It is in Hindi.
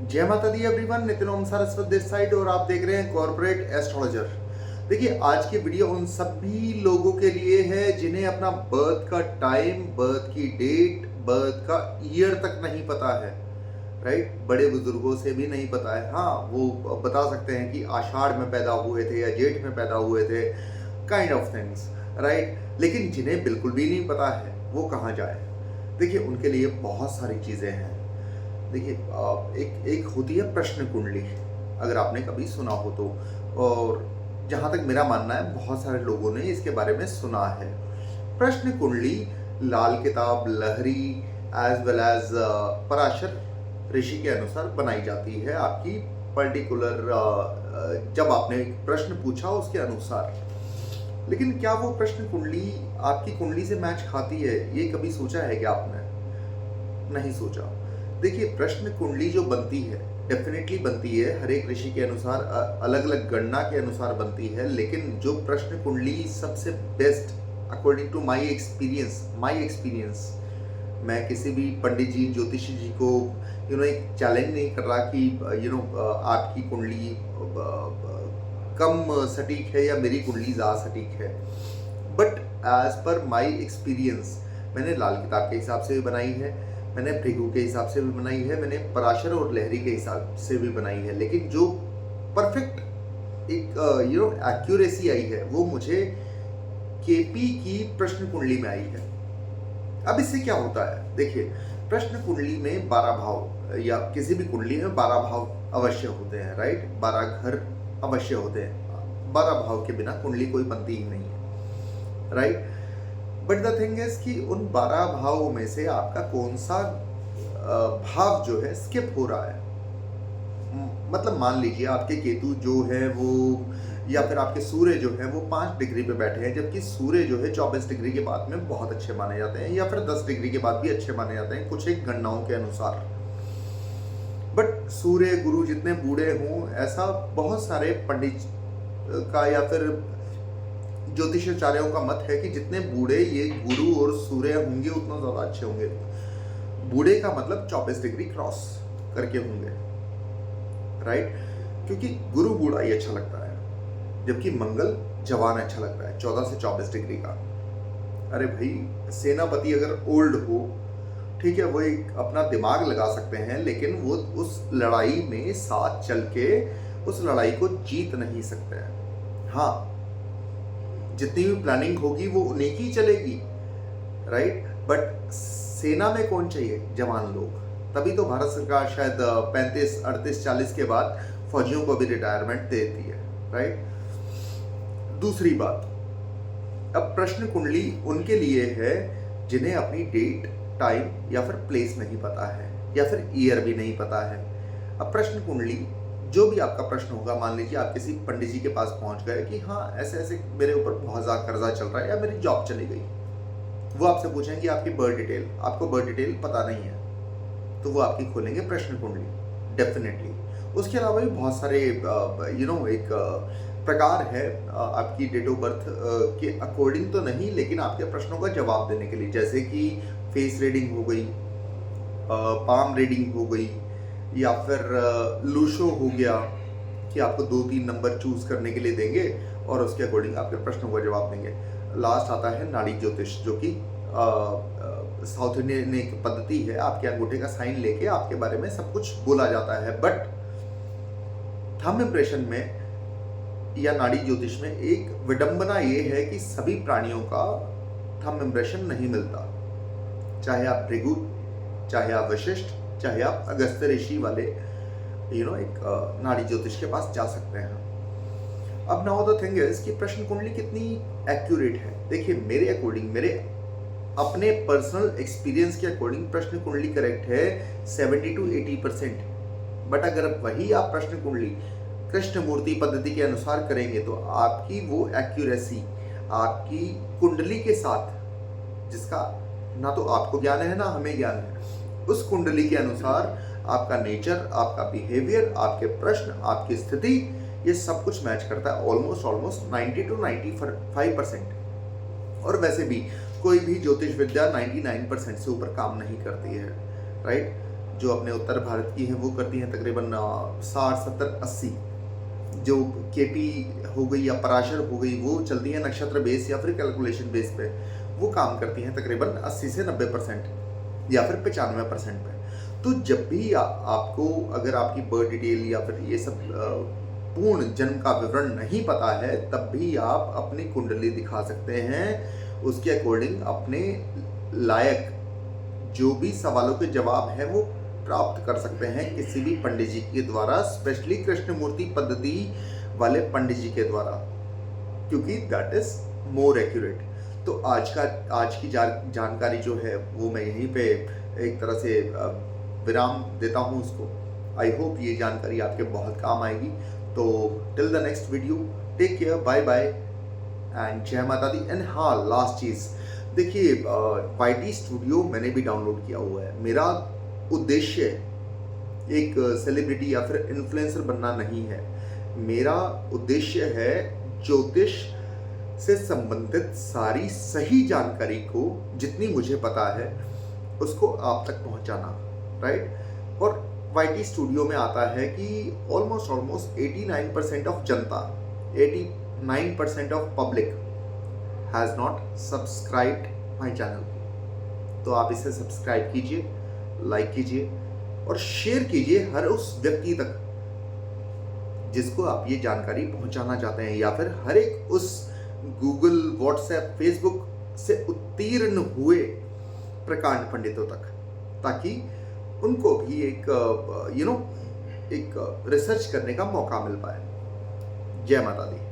जय माता दी everyone, Nitin Om Saraswat this side और आप देख रहे हैं कॉर्पोरेट एस्ट्रोलॉजर। देखिए, आज की वीडियो उन सभी लोगों के लिए है जिन्हें अपना बर्थ का टाइम, बर्थ की डेट, बर्थ का ईयर तक नहीं पता है। राइट, बड़े बुजुर्गों से भी नहीं पता है। हाँ, वो बता सकते हैं कि आषाढ़ में पैदा हुए थे या जेठ में पैदा हुए थे, काइंड ऑफ थिंग्स। राइट, लेकिन जिन्हें बिल्कुल भी नहीं पता है वो कहाँ जाए। देखिए, उनके लिए बहुत सारी चीज़ें हैं। देखिए, एक एक होती है प्रश्न कुंडली, अगर आपने कभी सुना हो तो। और जहाँ तक मेरा मानना है, बहुत सारे लोगों ने इसके बारे में सुना है। प्रश्न कुंडली लाल किताब, लहरी एज वेल एज पराशर ऋषि के अनुसार बनाई जाती है, आपकी पर्टिकुलर जब आपने एक प्रश्न पूछा उसके अनुसार। लेकिन क्या वो प्रश्न कुंडली आपकी कुंडली से मैच खाती है, ये कभी सोचा है कि आपने? नहीं सोचा। देखिए, प्रश्न कुंडली जो बनती है डेफिनेटली बनती है, हर एक ऋषि के अनुसार अलग अलग गणना के अनुसार बनती है। लेकिन जो प्रश्न कुंडली सबसे best according to my experience, मैं किसी भी पंडित जी, ज्योतिषी जी को एक चैलेंज नहीं कर रहा कि आपकी कुंडली कम सटीक है या मेरी कुंडली ज़्यादा सटीक है। But as per my experience, मैंने लाल किताब के हिसाब से भी बनाई है, मैंने भृगु के हिसाब से भी बनाई है, मैंने पराशर और लहरी के हिसाब से भी बनाई है। लेकिन जो परफेक्ट एक एक्यूरेसी आई है वो मुझे केपी की प्रश्न कुंडली में आई है। अब इससे क्या होता है? देखिए, प्रश्न कुंडली में 12 भाव या किसी भी कुंडली में 12 भाव अवश्य होते हैं। राइट, 12 घर अवश्य होते हैं। 12 भाव के बिना कुंडली कोई बनती ही नहीं है। Right, but the thing is कि उन 12 भावों में से आपका कौन सा भाव जो है स्किप हो रहा है। मतलब मान लीजिए आपके केतु जो है वो, या फिर आपके सूर्य जो है वो 5 डिग्री पे बैठे हैं, जबकि सूर्य जो है 24 डिग्री के बाद में बहुत अच्छे माने जाते हैं, या फिर 10 डिग्री के बाद भी अच्छे माने जाते हैं कुछ एक गणनाओं के अनुसार। बट सूर्य गुरु जितने बूढ़े हों, ऐसा बहुत सारे पंडित का या फिर ज्योतिषाचार्यों का मत है कि जितने बूढ़े ये गुरु और सूर्य होंगे उतना ज़्यादा अच्छे होंगे। बूढ़े का मतलब 24 डिग्री क्रॉस करके होंगे। राइट, क्योंकि गुरु बूढ़ा ही अच्छा लगता है, जबकि मंगल जवान अच्छा लगता है 14 से 24 डिग्री का। अरे भाई, सेनापति अगर ओल्ड हो, ठीक है, वो एक अपना दिमाग लगा सकते हैं, लेकिन वो उस लड़ाई में साथ चल के उस लड़ाई को जीत नहीं सकते हैं। हाँ, जितनी भी प्लानिंग होगी वो उन्हीं की चलेगी। राइट, बट सेना में कौन चाहिए? जवान लोग। तभी तो भारत सरकार शायद 35, 38, 40 के बाद फौजियों को भी रिटायरमेंट देती है। राइट, दूसरी बात, अब प्रश्न कुंडली उनके लिए है जिन्हें अपनी डेट, टाइम या फिर प्लेस नहीं पता है, या फिर ईयर भी नहीं पता है। अब प्रश्न कुंडली, जो भी आपका प्रश्न होगा, मान लीजिए आप किसी पंडित जी के पास पहुंच गए कि हाँ ऐसे ऐसे मेरे ऊपर बहुत ज़्यादा कर्जा चल रहा है या मेरी जॉब चली गई। वो आपसे पूछेंगे आपकी बर्थ डिटेल, आपको बर्थ डिटेल पता नहीं है, तो वो आपकी खोलेंगे प्रश्न कुंडली डेफिनेटली। उसके अलावा भी बहुत सारे एक प्रकार है आपकी डेट ऑफ बर्थ के अकॉर्डिंग तो नहीं, लेकिन आपके प्रश्नों का जवाब देने के लिए, जैसे कि फेस रीडिंग हो गई, पाम रीडिंग हो गई, या फिर लूशो हो गया कि आपको 2-3 नंबर चूज करने के लिए देंगे और उसके अकॉर्डिंग आपके प्रश्नों का जवाब देंगे। लास्ट आता है नाड़ी ज्योतिष, जो कि साउथ इंडियन एक पद्धति है। आपके अंगूठे का साइन लेके आपके बारे में सब कुछ बोला जाता है। बट थंब इम्प्रेशन में या नाड़ी ज्योतिष में एक विडंबना ये है कि सभी प्राणियों का थंब इम्प्रेशन नहीं मिलता। चाहे आप भृगु, चाहे आप वशिष्ठ, चाहे आप अगस्त्य ऋषि वाले एक नाड़ी ज्योतिष के पास जा सकते हैं। अब नाउ द थिंग इज कि प्रश्न कुंडली कितनी एक्यूरेट है। देखिए, मेरे अकॉर्डिंग, मेरे अपने पर्सनल एक्सपीरियंस के अकॉर्डिंग प्रश्न कुंडली करेक्ट है 70 to 80%। बट अगर वही आप प्रश्न कुंडली कृष्ण मूर्ति पद्धति के अनुसार करेंगे तो आपकी वो एक्यूरेसी आपकी कुंडली के साथ, जिसका ना तो आपको ज्ञान है ना हमें ज्ञान है, उस कुंडली के अनुसार आपका नेचर, आपका बिहेवियर, आपके प्रश्न, आपकी स्थिति, ये सब कुछ मैच करता है ऑलमोस्ट 90 to 95%। और वैसे भी कोई भी ज्योतिष विद्या 99% से ऊपर काम नहीं करती है। राइट, जो अपने उत्तर भारत की हैं वो करती हैं तकरीबन 60, 70, 80। जो केपी हो गई या पराशर हो गई वो चलती है नक्षत्र बेस या फिर कैलकुलेशन बेस पे, वो काम करती हैं तकरीबन 80 से 90% या फिर 95% पे। तो जब भी आपको अगर आपकी बर्थ डिटेल या फिर ये सब पूर्ण जन्म का विवरण नहीं पता है, तब भी आप अपनी कुंडली दिखा सकते हैं। उसके अकॉर्डिंग अपने लायक जो भी सवालों के जवाब हैं वो प्राप्त कर सकते हैं किसी भी पंडित जी के द्वारा, स्पेशली कृष्णमूर्ति पद्धति वाले पंडित जी के द्वारा, क्योंकि दैट इज मोर एक्यूरेट। तो आज की जानकारी जो है वो मैं यहीं पे एक तरह से विराम देता हूँ उसको। आई होप ये जानकारी आपके बहुत काम आएगी। तो till the next video, take care, bye bye and जय माता दी। एंड हाँ, लास्ट चीज़ देखिए, YT स्टूडियो मैंने भी डाउनलोड किया हुआ है। मेरा उद्देश्य एक सेलिब्रिटी या फिर इन्फ्लुएंसर बनना नहीं है। मेरा उद्देश्य है ज्योतिष से संबंधित सारी सही जानकारी को, जितनी मुझे पता है, उसको आप तक पहुंचाना, राइट। और YT स्टूडियो में आता है कि almost 89% of Janata, 89% of public has not subscribed my channel. तो आप इसे सब्सक्राइब कीजिए, लाइक कीजिए और शेयर कीजिए हर उस व्यक्ति तक जिसको आप ये जानकारी पहुंचाना चाहते हैं, या फिर हर एक उस गूगल, व्हाट्सएप, फेसबुक से उत्तीर्ण हुए प्रकांड पंडितों तक, ताकि उनको भी एक एक रिसर्च करने का मौका मिल पाए। जय माता दी।